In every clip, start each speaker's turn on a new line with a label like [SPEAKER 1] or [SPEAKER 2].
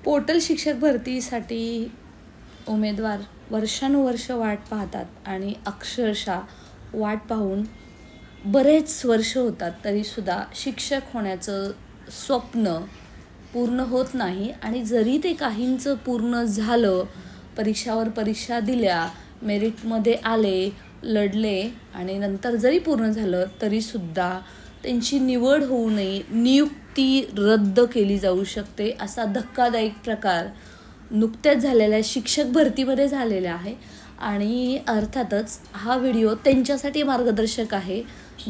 [SPEAKER 1] Portal शिक्षक भरतीसाठी उमेदवार वर्षानुवर्ष वाट पाहतात आणि अक्षरशः वाट पाहून बरेच वर्ष होतात तरीसुद्धा शिक्षक होण्याचं स्वप्न पूर्ण होत नाही. आणि जरी ते काहींचं पूर्ण झालं, परीक्षावर परीक्षा दिल्या, मेरिटमध्ये आले, लढले आणि नंतर जरी पूर्ण झालं तरीसुद्धा त्यांची निवड होऊ नये, नियुक्ती रद्द केली जाऊ शकते. असा धक्कादायक प्रकार नुकत्याच झालेल्या शिक्षक भरतीमध्ये झालेला आहे. आणि अर्थातच हा व्हिडिओ त्यांच्यासाठी मार्गदर्शक आहे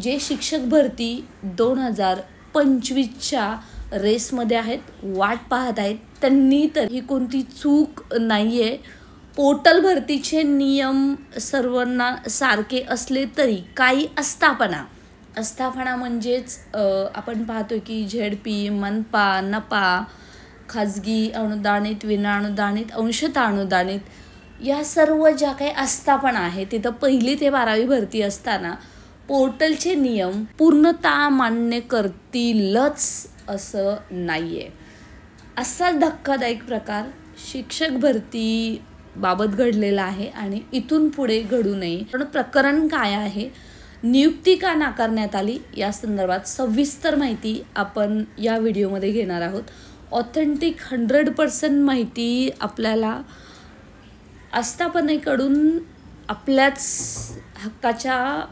[SPEAKER 1] जे शिक्षक भरती 2025च्या रेसमध्ये आहेत, वाट पाहत आहेत. त्यांनी तर ही कोणती चूक नाही आहे. पोर्टल भरतीचे नियम सर्वांना सारखे असले तरी काही आस्थापना म्हणजेच आपण पाहतो की झेडपी, मनपा, नपा, खाजगी, अनुदानित, विनाअनुदानित, अंशतः अनुदानित या सर्व ज्या काही आस्थापना आहेत तिथं 1ली ते 12वी भरती असताना पोर्टलचे नियम पूर्णतः मान्य करतीलच असं नाही आहे. असा धक्कादायक प्रकार शिक्षक भरतीबाबत घडलेला आहे आणि इथून पुढे घडू नये. पण प्रकरण काय आहे, नियुक्ती का नाकारण्यात आली या संदर्भात सविस्तर माहिती आपण या व्हिडिओमध्ये घेणार आहोत. ऑथेंटिक 100% माहिती आपल्याला आस्थापनेकडून आपल्याच हक्काच्या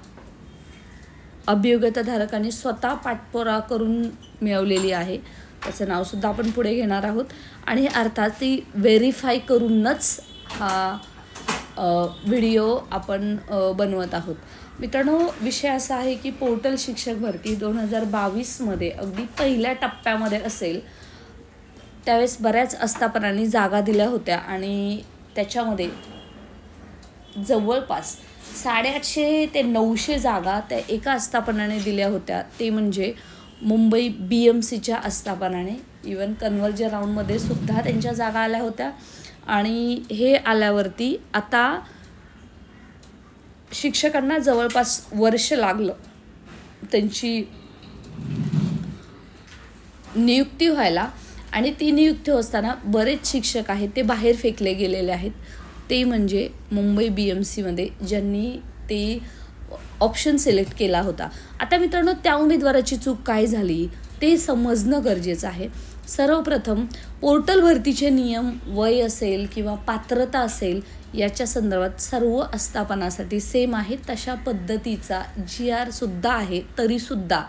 [SPEAKER 1] अभियोग्यताधारकांनी स्वतः पाठपुरावा करून मिळवलेली आहे. त्याचं नावसुद्धा आपण पुढे घेणार आहोत आणि अर्थात ती व्हेरीफाय करूनच हा व्हिडिओ आपण बनवत आहोत. मित्रांनो, विषय असा आहे की पोर्टल शिक्षक भरती 2022मध्ये अगदी पहिल्या टप्प्यामध्ये असेल त्यावेळेस बऱ्याच आस्थापनांनी जागा दिल्या होत्या आणि त्याच्यामध्ये जवळपास 850 ते 900 जागा त्या एका आस्थापनाने दिल्या होत्या. ते म्हणजे मुंबई BMCच्या आस्थापनाने. इवन कन्व्हर्जन राऊंडमध्ये सुद्धा त्यांच्या जागा आल्या होत्या. आणि हे आल्यावरती आता शिक्षकांना जवळपास वर्ष लागलं त्यांची नियुक्ती व्हायला. आणि ती नियुक्ती होताना बरेच शिक्षक आहेत ते बाहेर फेकले गेलेले आहेत. ते म्हणजे मुंबई BMCमध्ये ज्यांनी ते ऑप्शन सिलेक्ट केला होता. आता मित्रांनो, त्या उमेदवाराची चूक काय झाली ते समजणं गरजेचं आहे. सर्वप्रथम पोर्टल भरतीचे नियम वय असेल किंवा पात्रता असेल याच्या संदर्भात सर्व आस्थापनासाठी सेम आहे. तशा पद्धतीचा GR सुद्धा आहे. तरीसुद्धा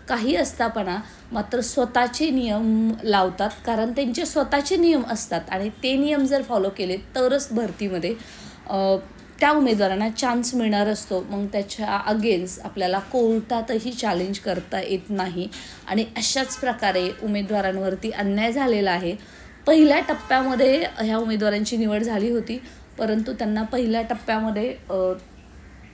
[SPEAKER 1] काही आस्थापना मात्र स्वतःचे नियम लावतात, कारण त्यांचे स्वतःचे नियम असतात आणि ते नियम जर फॉलो केले तरच भरतीमध्ये त्या उमेदवारांना चान्स मिळणार असतो. मग त्याच्या अगेन्स्ट आपल्याला कोर्टातही चॅलेंज करता येत नाही आणि अशाच प्रकारे उमेदवारांवरती अन्याय झालेला आहे. पहिल्या टप्प्यामध्ये ह्या उमेदवारांची निवड झाली होती, परंतु त्यांना पहिल्या टप्प्यामध्ये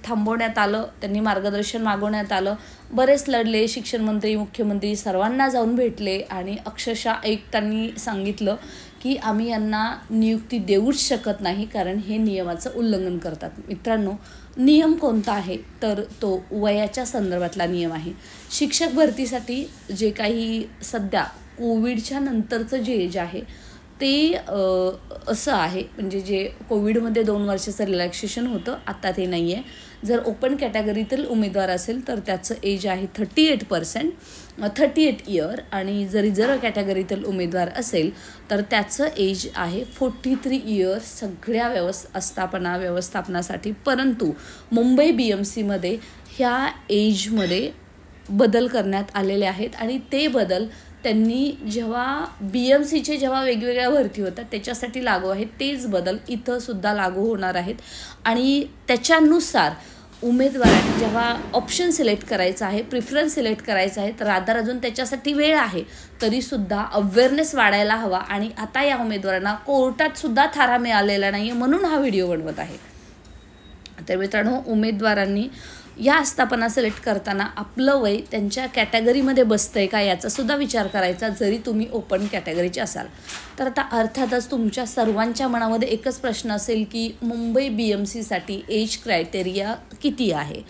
[SPEAKER 1] थांबवण्यात आलं. त्यांनी मार्गदर्शन मागवण्यात आलं. बरेच लढले, शिक्षण मंत्री, मुख्यमंत्री सर्वांना जाऊन भेटले आणि अक्षरशः आयुक्तांनी सांगितलं की आम्ही यांना नियुक्ती देऊच शकत नाही कारण हे नियमाचं उल्लंघन करतात. मित्रांनो, नियम कोणता आहे तर तो वयाच्या संदर्भातला नियम आहे. शिक्षक भरतीसाठी जे काही सध्या कोविडच्या नंतरचं जे एज आहे ते असं आहे, म्हणजे जे कोविडमध्ये 2 वर्षाचं रिलॅक्सेशन होतं आता ते नाही आहे. जर ओपन कॅटेगरीतील उमेदवार असेल तर त्याचं एज आहे 38 इयर आणि जर रिझर्व कॅटेगरीतील उमेदवार असेल तर त्याचं एज आहे 43 इयर सगळ्या व्यवस्थापनासाठी. परंतु मुंबई BMCमध्ये ह्या एजमध्ये बदल करण्यात आलेले आहेत आणि ते बदल त्यांनी जेव्हा BMCचे जेव्हा वेगवेगळ्या भरती होतात त्याच्यासाठी लागू आहेत तेच बदल इथं सुद्धा लागू होणार आहेत. आणि त्याच्यानुसार उमेदवारांनी जेव्हा ऑप्शन सिलेक्ट करायचा आहे, प्रिफरन्स सिलेक्ट करायचा आहे, तर अजून त्याच्यासाठी वेळ आहे. तरीसुद्धा अवेअरनेस वाढायला हवा आणि आता या उमेदवारांना कोर्टात सुद्धा थारा मिळालेला नाही आहे, म्हणून हा व्हिडिओ बनवत आहे. तर मित्रांनो, उमेदवारांनी या आस्थापना सिलेक्ट करताना आपलं वय त्यांच्या कॅटेगरीमध्ये बसतं आहे का याचासुद्धा विचार करायचा जरी तुम्ही ओपन कॅटेगरीचे असाल. तर आता अर्थातच तुमच्या सर्वांच्या मनामध्ये एकच प्रश्न असेल की मुंबई BMCसाठी एज क्रायटेरिया किती आहे.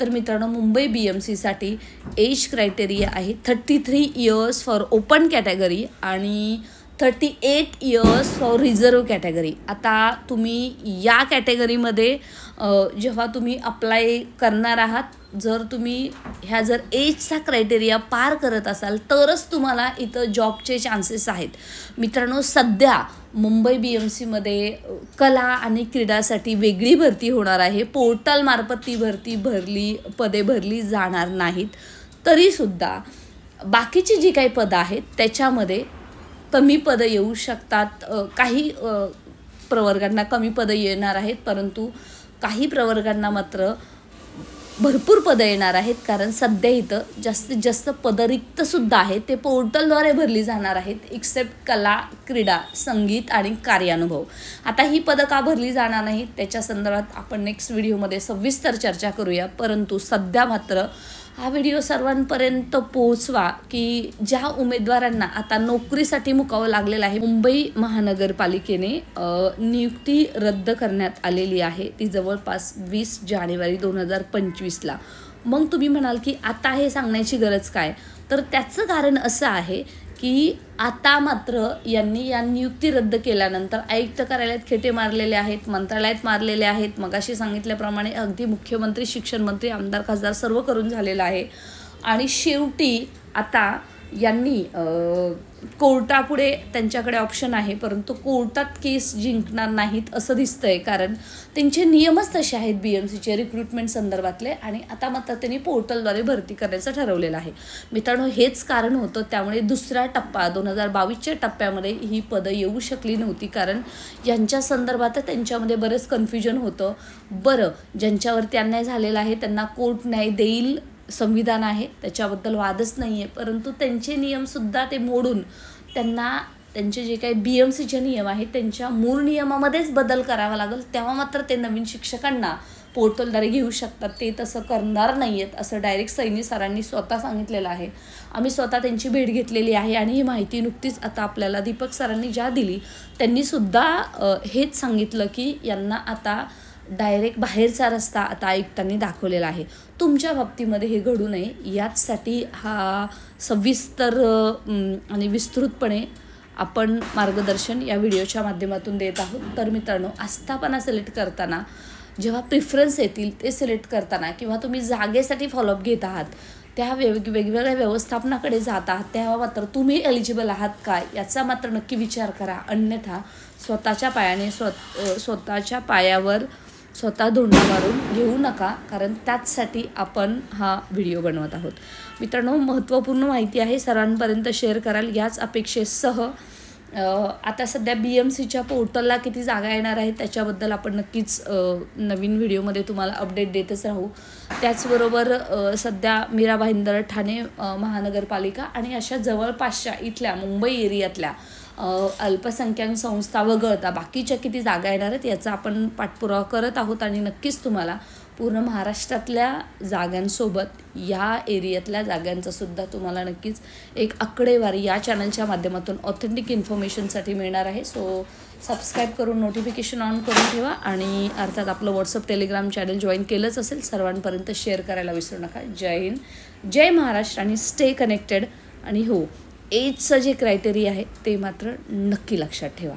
[SPEAKER 1] तर मित्रांनो, मुंबई BMCसाठी एज क्रायटेरिया आहे 33 इयर्स फॉर ओपन कॅटेगरी आणि 38 इयर्स फॉर रिझर्व कॅटेगरी. आता तुम्ही या कॅटेगरीमध्ये जेव्हा तुम्ही अप्लाय करणार आहात, जर तुम्ही जर एजचा क्रायटेरिया पार करत असाल तरच तुम्हाला इथं जॉबचे चान्सेस आहेत. मित्रांनो, सध्या मुंबई BMCमध्ये कला आणि क्रीडासाठी वेगळी भरती होणार आहे. पोर्टलमार्फत ती पदे भरली जाणार नाहीत. तरीसुद्धा बाकीची जी काही पदं आहेत त्याच्यामध्ये कमी पदं येऊ शकतात. काही प्रवर्गांना कमी पदं येणार आहेत, परंतु काही प्रवर्गांना मात्र भरपूर पदं येणार आहेत. कारण सध्या इथं जास्तीत जास्त पदं रिक्तसुद्धा आहेत, ते पोर्टलद्वारे भरली जाणार आहेत, एक्सेप्ट कला, क्रीडा, संगीत आणि कार्यानुभव. आता ही पदं का भरली जाणार नाहीत त्याच्या संदर्भात आपण नेक्स्ट व्हिडिओमध्ये सविस्तर चर्चा करूया. परंतु सध्या मात्र हा व्हिडिओ सर्वांपर्यंत पोहोचवा की ज्या उमेदवारांना आता नोकरीसाठी मुकावं लागलेलं आहे. मुंबई महानगरपालिकेने नियुक्ती रद्द करण्यात आलेली आहे, ती जवळपास 20 जानेवारी 2025ला. मग तुम्ही म्हणाल की आता हे सांगण्याची गरज काय? तर त्याचं कारण असं आहे की आता मात्र यांनी या नियुक्ती रद्द केल्यानंतर आयुक्त कार्यालयात खेटे मारलेले आहेत, मंत्रालयात मारलेले आहेत. मगाशी सांगितल्याप्रमाणे अगदी मुख्यमंत्री, शिक्षण मंत्री, आमदार, खासदार सर्व करून झालेलं आहे. आणि शेवटी आता यांनी कोर्टापुढे त्यांच्याकडे ऑप्शन आहे, परंतु कोर्टात केस जिंकणार नाहीत असं दिसतंय. कारण त्यांचे नियमच तसे आहेत BMCचे रिक्रुटमेंट संदर्भातले. आणि आता मात्र त्यांनी पोर्टलद्वारे भरती करायचं ठरवलेलं आहे. मित्रांनो, हेच कारण होतं त्यामुळे दुसरा टप्पा 2022च्या टप्प्यामध्ये ही पदं येऊ शकली नव्हती. कारण यांच्या संदर्भात त्यांच्यामध्ये बरेच कन्फ्युजन होतं. बरं, ज्यांच्यावरती अन्याय झालेला आहे त्यांना कोर्ट न्याय देईल, संविधान आहे, त्याच्याबद्दल वादच नाही आहे. परंतु त्यांचे नियमसुद्धा ते मोडून त्यांना त्यांचे जे काही BMCचे नियम आहेत त्यांच्या मूळ नियमामध्येच बदल करावा लागेल, तेव्हा मात्र ते नवीन शिक्षकांना पोर्टलद्वारे घेऊ शकतात. ते तसं करणार नाही आहेत असं डायरेक्ट सैनी सरांनी स्वतः सांगितलेलं आहे. आम्ही स्वतः त्यांची भेट घेतलेली आहे आणि ही माहिती नुकतीच आता आपल्याला दीपक सरांनी ज्या दिली त्यांनीसुद्धा हेच सांगितलं की यांना आता डायरेक्ट बाहेरचा रस्ता आता आयुक्तांनी दाखवलेला आहे. तुमच्या बाबतीमध्ये हे घडू नये याचसाठी हा सविस्तर आणि विस्तृतपणे आपण मार्गदर्शन या व्हिडिओच्या माध्यमातून देत आहोत. तर मित्रांनो, आस्थापना सिलेक्ट करताना जेव्हा प्रिफरन्स येतील ते सिलेक्ट करताना किंवा तुम्ही जागेसाठी फॉलोअप घेत आहात, त्या वेगवेगळ्या व्यवस्थापनाकडे जात आहात, तेव्हा मात्र तुम्ही एलिजिबल आहात का याचा मात्र नक्की विचार करा. अन्यथा स्वतःच्या पायाने स्वतःच्या पायावर स्वतः धोंडा मारून घेऊ नका, कारण त्याचसाठी आपण हा व्हिडिओ बनवत आहोत. मित्रांनो, महत्त्वपूर्ण माहिती आहे, सर्वांपर्यंत शेअर कराल याच अपेक्षेसह आता सध्या BMCच्या पोर्टलला किती जागा येणार आहेत त्याच्याबद्दल आपण नक्कीच नवीन व्हिडिओमध्ये तुम्हाला अपडेट देतच राहू. त्याचबरोबर सध्या मीरा भाईंदर, ठाणे महानगरपालिका आणि अशा जवळपासच्या इथल्या मुंबई एरियातल्या अल्पसंख्याक संस्था वगळता बाकीच्या किती जागा येणार आहेत याचा आपण पाठपुरावा करत आहोत. आणि नक्कीच तुम्हाला पूर्ण महाराष्ट्रातल्या जागांसोबत या एरियातल्या जागांचासुद्धा तुम्हाला नक्कीच एक आकडेवारी या चॅनलच्या माध्यमातून ऑथेंटिक इन्फॉर्मेशनसाठी मिळणार आहे. सो सबस्क्राईब करून नोटिफिकेशन ऑन करून ठेवा आणि अर्थात आपलं व्हॉट्सअप, टेलिग्राम चॅनल जॉईन केलंच असेल, सर्वांपर्यंत शेअर करायला विसरू नका. जय हिंद, जय महाराष्ट्र आणि स्टे कनेक्टेड. आणि हो, एजचं जे क्रायटेरिया आहे ते मात्र नक्की लक्षात ठेवा.